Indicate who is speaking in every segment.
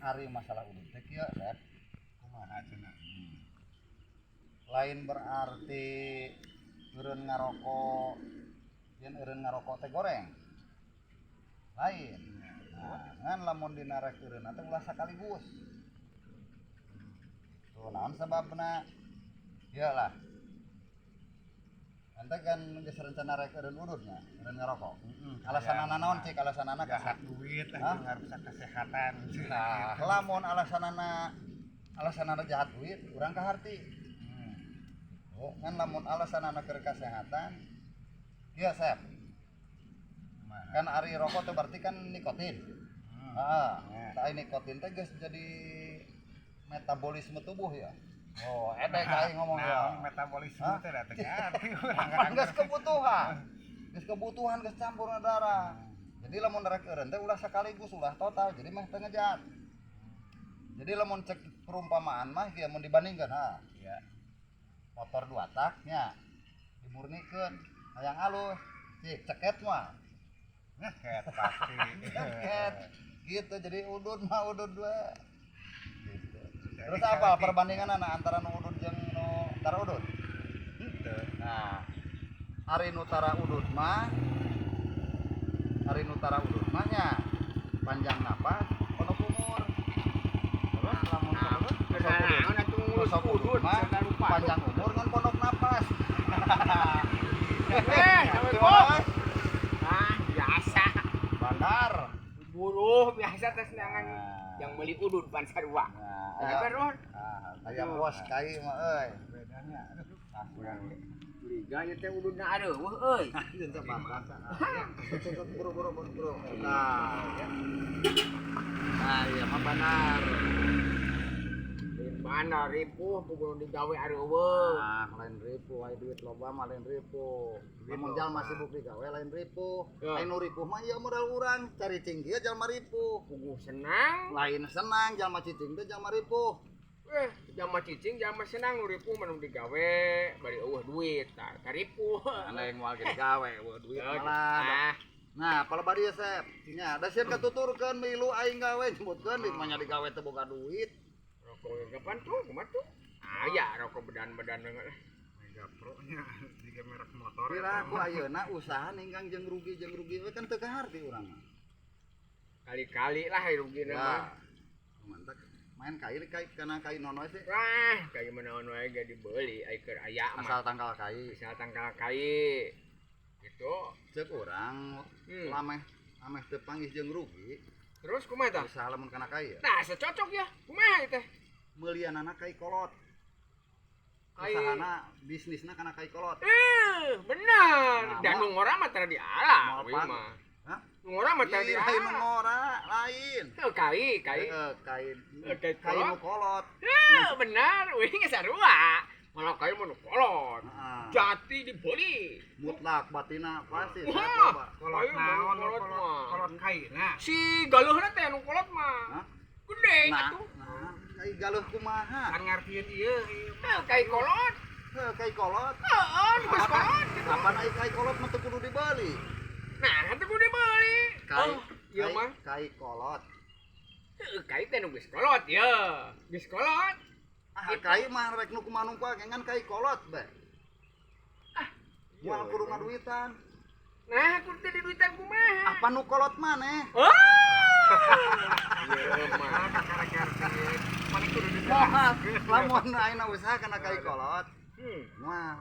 Speaker 1: ari masalah udud teh kieu Rep. Kumaha cenah? Lain berarti eureun ngarokok yen eureun ngarokok teh goreng. Lain. Nah, ngan lamun dina rek eureunna teh ulah sakaligus. Tuh naon sababna? Iyalah. Ente kan geus rencana rek eureun ududnya, eureun ngarokok. Alasanana naon cik? Alasanana
Speaker 2: jahat duit ngarusak kesehatan.
Speaker 1: Nah, lamun alasanana jahat duit, urang kaharti. Oh, kan lamun alasanana keur kesehatan, ieu Sep. Kan ari rokok teh berarti kan nikotin. Heeh. Tah nikotin teh geus jadi metabolisme tubuh ya. Oh, edek aing ngomong ya.
Speaker 2: Metabolisme teh da teh ngarti urang.
Speaker 1: Pan geus kebutuhan. Geus kebutuhan geus campurna darah. Jadi lamun rek eureun teh ulah sakaligus ulah total jadi mah teu ngejat. Jadi lamun cek perumpamaan mah ieu mun dibandingkeun ya. Motor 2 tak nya dimurnikeun hayang alus. Cik ceket mah.
Speaker 2: Ngeket pasti.
Speaker 1: Ceket. Gitu jadi udud mah udud we. Gitu. Terus apa perbandinganna antara nu udud jeung nu tara udud? Henteu. Nah, ari nu tara udud mah nya panjang napas penuh umur. Terus lamun sok udud mah panjang umur ngan pondok napas.
Speaker 3: Biasa.
Speaker 1: Bandar.
Speaker 3: Buruh biasa tes nangan yang meuli udud pan sarua.
Speaker 1: Nah,
Speaker 3: Beron.
Speaker 1: Aya bos kai mah euy.
Speaker 2: Bedanya
Speaker 1: Urang
Speaker 3: Liga ieu teh ududna adeueuh euy.
Speaker 1: jeung sebatas. Buru. Nah, ya. Nah, iya mah benar.
Speaker 3: Mana ripuh kudu digawe areueuh.
Speaker 1: Nah, lain ripuh, aya duit loba mah lain ripuh. Lamun jalma sibuk digawe lain ripuh. Lain nu ripuh mah ieu modal urang cari cinggi jalma ripuh.
Speaker 3: Kudu senang.
Speaker 1: Lain senang jalma cicing teh jalma ripuh.
Speaker 3: Jalma cicing jalma senang nu ripuh mah nu digawe bari eueuh duit tah karipuh.
Speaker 1: Ana yang moal digawe eueuh duit malah. Nah, palebadi ya Sep. Nya, da sieun katuturkeun milu aing gawe nyebutkeun di mah digawe teh boga duit.
Speaker 3: Rokok kapan tuh? Kumaha tuh? Aya rokok bedan-bedan lah.
Speaker 2: Mega Pro nya tiga merek motor.
Speaker 1: Kira aku ayeuna usaha ninggang jeung rugi we kan teu kaharti urang mah.
Speaker 3: Kali-kali lah rugina mah.
Speaker 1: Mantap. Main kai kana kai nonoe sih.
Speaker 3: Wah, kai manaon wae ge dibeuli ai keur aya mah.
Speaker 1: Asal tangkal kai.
Speaker 3: Asal tangkal kai. Gitu.
Speaker 1: Ceuk urang lameh teu panggih jeung rugi.
Speaker 3: Terus kumaha tah?
Speaker 1: Usaha lamun kana kai ya.
Speaker 3: Nah, secocok ya. Kumaha teh?
Speaker 1: Meulieunana kai kolot.
Speaker 3: Kai
Speaker 1: Usahana bisnisna kana kai kolot.
Speaker 3: Bener. Dan nu ngora mah tara dialah we mah.
Speaker 1: Hah?
Speaker 3: Nu ngora mah tara dialah.
Speaker 1: Lain nu ngora, lain.
Speaker 3: Kai.
Speaker 1: Kai nu kolot.
Speaker 3: Bener. Wih geus sarua. Malah kai mah nu kolot. Jati dibeli.
Speaker 1: Mutlak batina pasti
Speaker 2: kolot naon kolot kaina.
Speaker 3: Si galuhna teh nu kolot mah. Gede atuh.
Speaker 1: Nah, kai galuh kumaha?
Speaker 2: Kan ngartieun ieu
Speaker 3: Kai kolot.
Speaker 1: Kai kolot.
Speaker 3: Heeh, geus kolot.
Speaker 1: Kapan ai kai kolot mah teu kudu dibeli.
Speaker 3: Nah, teu kudu dibeli. Ieu mah
Speaker 1: kai kolot.
Speaker 3: Kai teh nu geus kolot ya. Geus kolot.
Speaker 1: Kai mah rek nu kumaha numpak ngan kai kolot beh. Moal kudu ngaduitan.
Speaker 3: Nah, kudu teh duitan kumaha?
Speaker 1: Apa nu kolot maneh?
Speaker 3: Ieu mah
Speaker 2: mana kudu
Speaker 1: Lamun ayeuna usaha kana kai kolot. Mah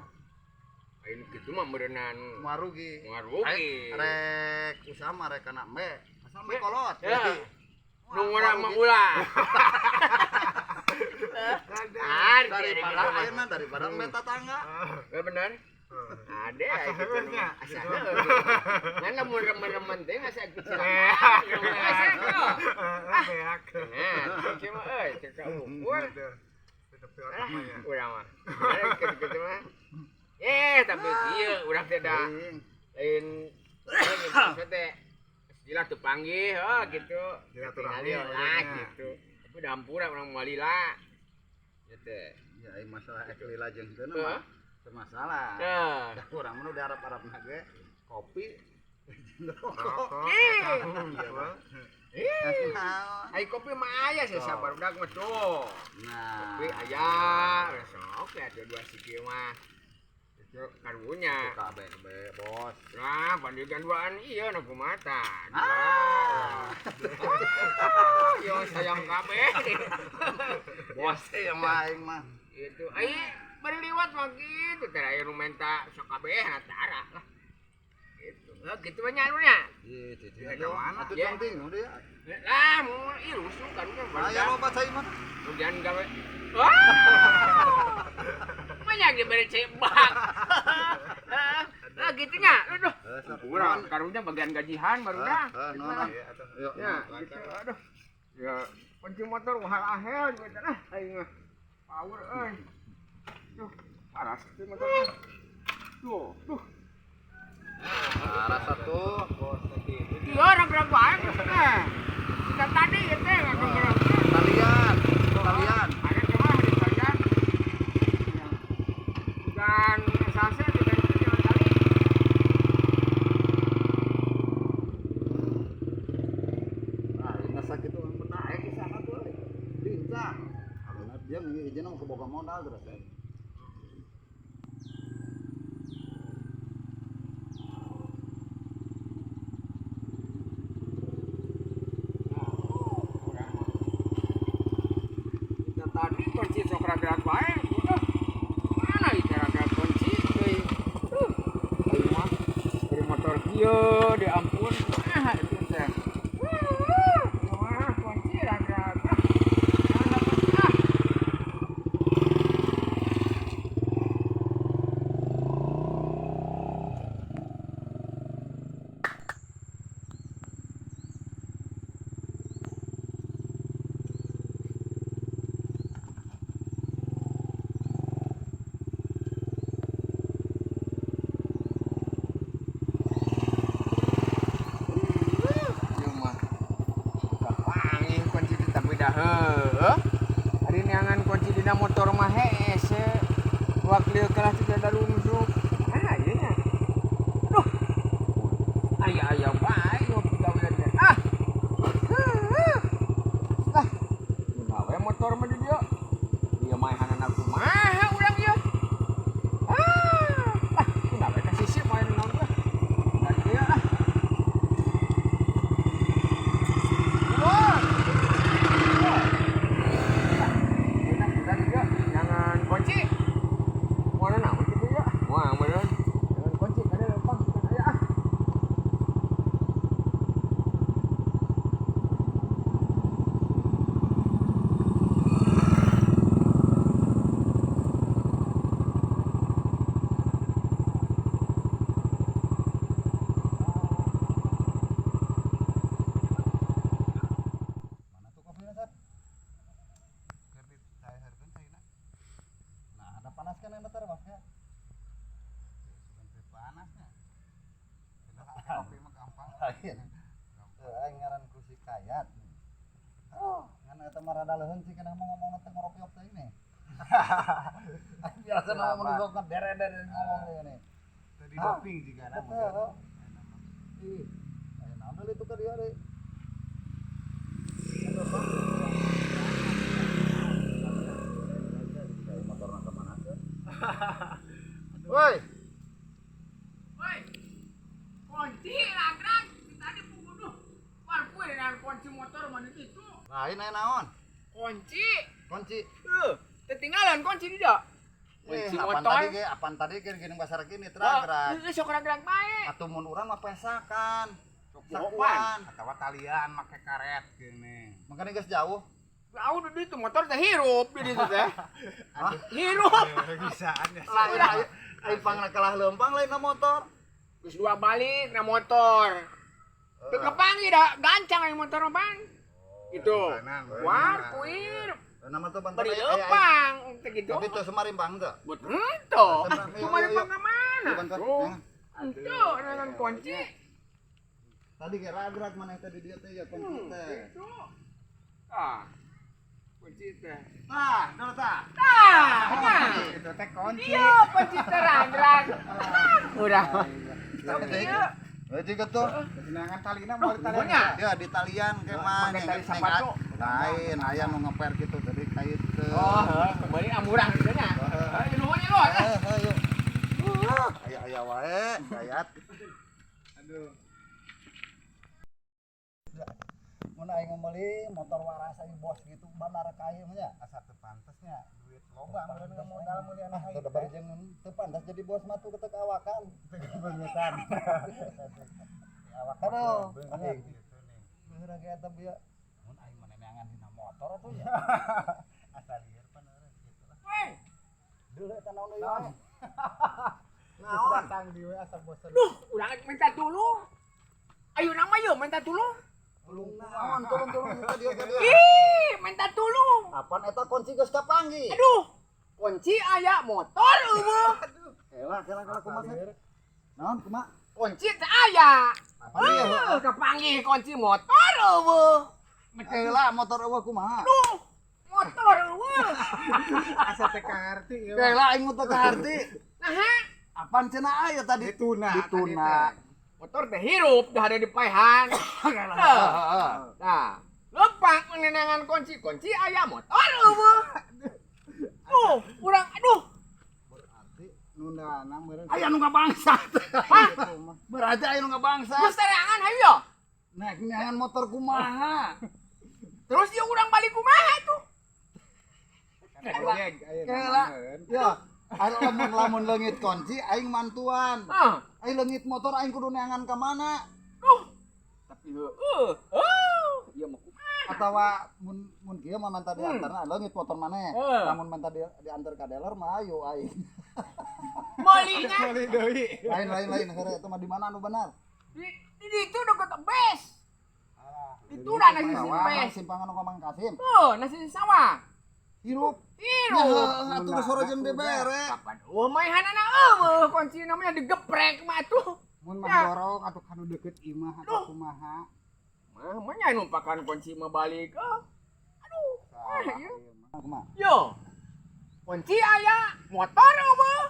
Speaker 3: ayeuna kitu mah meureunnan
Speaker 1: moal rugi. Rek usaha mah rek kana embe. Asal embe kolot.
Speaker 3: Nu ngora mah ulah.
Speaker 1: Daripada embe tetangga.
Speaker 3: Bener. Ada gitu mah. Asa ngan lamun remen-remen teh asa kecil.
Speaker 2: beak.
Speaker 3: Nah, kieu mah euy cek ka ukur. Urang mah. Kitu mah. Tapi ieu urang teh da lain teh istilah teu panggih gitu.
Speaker 2: Silaturahmi
Speaker 3: gitu. Tapi dampura urang moal lila. Gitu.
Speaker 1: Ya masalah lila jeung teu mah. Masalah. Dah urang mah udah harap-harapna ge kopi
Speaker 3: Ai kopi mah aya sih sabar udah mah tuh.
Speaker 1: Nah,
Speaker 3: Kopi aya, sok ya tuh dua siki mah. Itu karunya.
Speaker 1: bos.
Speaker 3: Nah, pandikan duaan iya na kumata. Yo sayang kabeh.
Speaker 1: Bos yang main mah.
Speaker 3: Itu ai berliwat mah gitu teh aya nu menta sok kabeh natara lah. Gitu. Lah gitu mah nyarunya.
Speaker 1: Gitu.
Speaker 3: Ke mana?
Speaker 1: Atuh
Speaker 3: Ya.
Speaker 1: canting dia.
Speaker 3: Lah mau ilusu kan kan.
Speaker 1: Aya loba cai mah.
Speaker 3: Kemudian gawe. Wah. Banyak ge bere cebak. Lah gitu nya. Aduh. Urang karunya bagian gajihan baru dah.
Speaker 1: Nah. Yuk.
Speaker 3: Ya, gitu. Aduh. Ya, kunci motor mahal ahel gitu nah. Aing mah power euy. Duh, paras tuh motor. Tuh.
Speaker 1: Rasa tuh.
Speaker 3: Iya, rag-rag bae nah. Kita tadi gitu rag-rag.
Speaker 1: Kalian.
Speaker 3: Ada coba di bagian. Dan salsa di bagian kali.
Speaker 1: Nah, ini sakit tuh benar di sana tuh. Lincah. Karena dia ngizin mau keboga modal terus.
Speaker 3: Kita tadi kunci sok rag-rag bae. Udah. Mana itu rag-rag kunci deui. Ayo mah dari motor kieu di ampun. Itu teh. Wah, kunci rag-rag. Angin kunci di tapi dah heuh. Ari neangan kunci dina motor mah hese. Wakil kelas juga da lunjuk. Ah, ieu nya. Aduh. Aya bae yo gawean teh. Ah. Lah. Gawe motor mah di dieu. Ieu mah hanana kumaha urang ieu. Ah, gawe ka sisi main naon teh. Da dieu ah. Jangan kunci. Mana nak kunci dia? Wah, beneran. Jangan kunci, ada lempang kan aya ah.
Speaker 1: Mana tuh kopinya, Sat? Nah, ada panas kan yang datar, Mas ya? Panasnya. Kopi mah gampang. Aing ngaran ku si Kayat. Ngan eta mah rada leuheun sih kana mau ngomong teh ngopi teh ini. Biasa nama menusuk dere-dere ngomong ini.
Speaker 2: Tadi doping juga na.
Speaker 1: Betul. Ih, ayo nambel itu ke dia deh. Motorna kemana sih? Woi,
Speaker 3: Woi. Kunci rag-rag tadi pembunuh. War kue dengan kunci motor mana itu?
Speaker 1: lain aya naon?
Speaker 3: Kunci.
Speaker 1: Kunci.
Speaker 3: Ketinggalan kunci di dak. Kunci motor.
Speaker 1: Apaan tadi gini bahasa gini
Speaker 3: Oh,
Speaker 1: terang.
Speaker 3: itu sok rag-rag bae.
Speaker 1: Atuh mun urang mah pesakan.
Speaker 3: Sakuan.
Speaker 1: Sakuan.
Speaker 2: Atawa talian make karet gini.
Speaker 1: Makanya geus jauh.
Speaker 3: Jauh di itu motor teh hirup di ditu teh.
Speaker 1: Hah?
Speaker 3: Hirup.
Speaker 2: Bisaan ya.
Speaker 1: Lain aing pangna kalah leumpang lain na motor.
Speaker 3: Geus dua balik na motor. Teu kepanggih da gancang yang motor bang. Itu. War kuir.
Speaker 1: Nama tuh bantu
Speaker 3: Beri lempang teh gitu.
Speaker 1: Tapi tuh semarimbang tuh.
Speaker 3: Betul. Itu.
Speaker 1: Yuk,
Speaker 3: Cuma
Speaker 1: yuk, yuk.
Speaker 3: ke mana?
Speaker 1: Bantu.
Speaker 3: Tuh. Itu dengan kunci.
Speaker 1: Tadi ge rag-rag maneh teh di dieu teh ya kunci teh.
Speaker 3: Itu. Ah. Kunci teh.
Speaker 1: Tah, dulu tah.
Speaker 3: Ah.
Speaker 2: Itu teh kunci.
Speaker 3: Iya, kunci teh rag-rag. Udah.
Speaker 1: Tapi
Speaker 3: Iya.
Speaker 1: Heuh gitu.
Speaker 2: Kesenangan talina mau
Speaker 3: Pokoknya.
Speaker 1: Ya di talian ke mah
Speaker 3: Pakai tali sapatu.
Speaker 1: lain aya nu ngeper gitu tadi kait ke.
Speaker 3: Oh, kembali amurang gitu nya. Ayo nuhun lo.
Speaker 1: Yuk. Aya wae, gayat.
Speaker 2: Aduh.
Speaker 1: Mun aing meuli motor waras aing bos gitu bandar ka ieu mah nya.
Speaker 2: Asa teu pantesnya duit loba meureun
Speaker 1: Modal meuli anak aing. Teu bari jeung teu pantas jadi bos mah tuh ketek awakan.
Speaker 2: beungetan.
Speaker 1: Awakan aduh.
Speaker 2: Beungeut
Speaker 1: Aing.
Speaker 2: gitu nih.
Speaker 1: Beura ge eta bieu.
Speaker 2: Mun aing meneneangan dina motor atuh ya. Asa lieur pan eureun gitu lah.
Speaker 3: Weh,
Speaker 1: Deuleu eta naon deui wae.
Speaker 2: Geus datang di we asa bosan.
Speaker 3: duh, urang minta tolong. Ayo nama yuk minta tolong.
Speaker 1: Tulung naon tulung kita dia ka dia.
Speaker 3: Ih, minta tolong.
Speaker 1: Apaan eta kunci geus kapanggih?
Speaker 3: Aduh, kunci aya motor eueuh.
Speaker 1: Elah kumaha sih? Naon kumaha?
Speaker 3: Kunci teh aya.
Speaker 1: Apaan dia?
Speaker 3: Kepanggih kunci motor eueuh.
Speaker 1: Heula motor eueuh kumaha?
Speaker 3: Duh, motor eueuh.
Speaker 2: Asa teh kaharti ieu.
Speaker 1: Heula aing mah teu kaharti.
Speaker 3: Nah,
Speaker 1: Apaan cenah aya tadi?
Speaker 2: Dituna.
Speaker 1: Dituna.
Speaker 3: motor teh hirup dah ada di paehan.
Speaker 1: Heeh.
Speaker 3: Nah, lupa menenangan kunci aya motor eueuh. Duh, urang aduh.
Speaker 2: Berarti nundana meureun.
Speaker 1: Aya nu ngabangsa.
Speaker 3: Hah?
Speaker 1: Berarti aya nu ngabangsa.
Speaker 3: Geus terangan hayu.
Speaker 1: Naik neangan motor kumaha?
Speaker 3: Terus dia urang balik kumaha tuh?
Speaker 2: Heula.
Speaker 1: Heula. Ya, aya lamun leungit kunci aing mantuan.
Speaker 3: Ah,
Speaker 1: Aing leungit motor aing kudu neangan ka mana?
Speaker 3: duh. Tapi ieu mah kumaha?
Speaker 1: Atawa mun kieu mah manta diantarna leungit motor maneh.
Speaker 3: Heeh.
Speaker 1: Lamun manta diantar ka dealer mah ayo aing.
Speaker 3: Malinya
Speaker 2: Beli deui.
Speaker 1: Lain heureuh eta mah di mana anu benar?
Speaker 3: di itu deket bes.
Speaker 2: Alah.
Speaker 3: Itu udah nasi
Speaker 1: Sawah,
Speaker 3: bes.
Speaker 1: simpangan nu ka Mang Kasim.
Speaker 3: Oh, nasi sawah.
Speaker 1: Hirup.
Speaker 3: Hirup.
Speaker 1: Ya, atuh sore jeung dibere.
Speaker 3: Kapan? Oh, mainanana eueuh kunci namanya digeprek mah tuh.
Speaker 2: Mun
Speaker 3: Ya.
Speaker 2: mah dorong atuh kanu deukeut imah
Speaker 3: Duh.
Speaker 2: atuh kumaha.
Speaker 3: Mah manya numpakan kunci mah balik. Aduh.
Speaker 2: Salah
Speaker 3: Iya.
Speaker 2: ieu mah.
Speaker 1: Kumaha?
Speaker 3: Yo. Kunci aya, motor eueuh.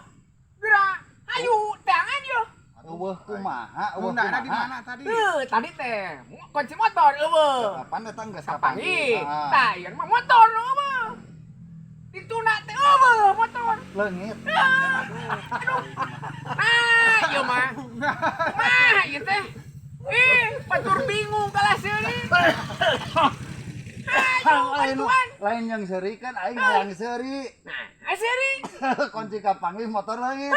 Speaker 3: Gerak. Hayu, tangan yo.
Speaker 1: Eueuh kumaha? Eueuh
Speaker 2: Nundana di
Speaker 1: kumaha?
Speaker 2: mana tadi?
Speaker 3: Tadi teh kunci motor eueuh.
Speaker 1: Kapan datang geus
Speaker 3: Kapangi.
Speaker 1: kapanggih?
Speaker 3: Tah, ieu mah motor eueuh. Dituna teh eueuh motor.
Speaker 1: Leungit.
Speaker 3: Ah, ieu mah. Mah ieu teh. Batur bingung kalah seuri.
Speaker 1: Lain yang seuri kan aing yang seuri.
Speaker 3: Nah, seuri.
Speaker 1: Kunci kapanggih motor leungit.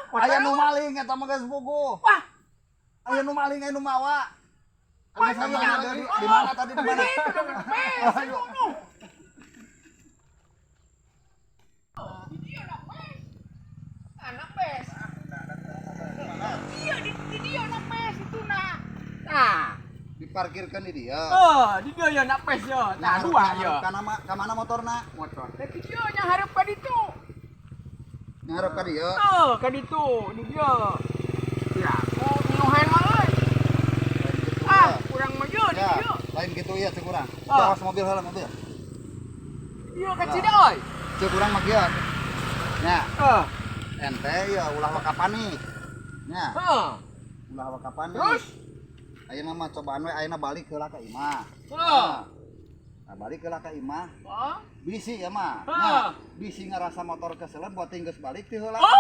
Speaker 3: Motor
Speaker 1: Aya nu
Speaker 3: eueuh.
Speaker 1: maling eta mah geus puguh.
Speaker 3: Wah,
Speaker 1: Aya nu maling aya nu mawa.
Speaker 3: wah,
Speaker 1: Geus sama
Speaker 3: iya.
Speaker 1: dari di mana tadi di mana?
Speaker 3: Itu deket pes.
Speaker 1: Ayo.
Speaker 3: Di dia nak pes. Anak pes. Iya, di dia nak pes itu nak. Nah,
Speaker 1: Diparkirkan di dia.
Speaker 3: di dia ya nak pes ya. Nah, dua ya.
Speaker 1: Ka mana motorna?
Speaker 3: Motor. Tapi dia yang harap ka ditu.
Speaker 1: Ngarep ka dia.
Speaker 3: Ka ditu, di dia. Ya, mau minuhan mah euy. Ah, kurang mah ye di
Speaker 1: Ya,
Speaker 3: dia.
Speaker 1: lain gitu ya cek urang.
Speaker 3: Ah.
Speaker 1: Awas mobil heula mobil.
Speaker 3: Dia ka cida euy.
Speaker 1: Cek urang mah kieu. Nya,
Speaker 3: Ah,
Speaker 1: ente ya ulah wakapani. Nya, ulah wakapani.
Speaker 3: Terus?
Speaker 1: Ayeuna mah cobaan we ayeuna balik heula ka imah.
Speaker 3: Ah.
Speaker 1: Nah, balik heula ka imah.
Speaker 3: Ah.
Speaker 1: Bisi ya mah.
Speaker 3: Ah.
Speaker 1: Nya, bisi ngerasa motor keselen buat tinggal balik ti heula.
Speaker 3: Oh.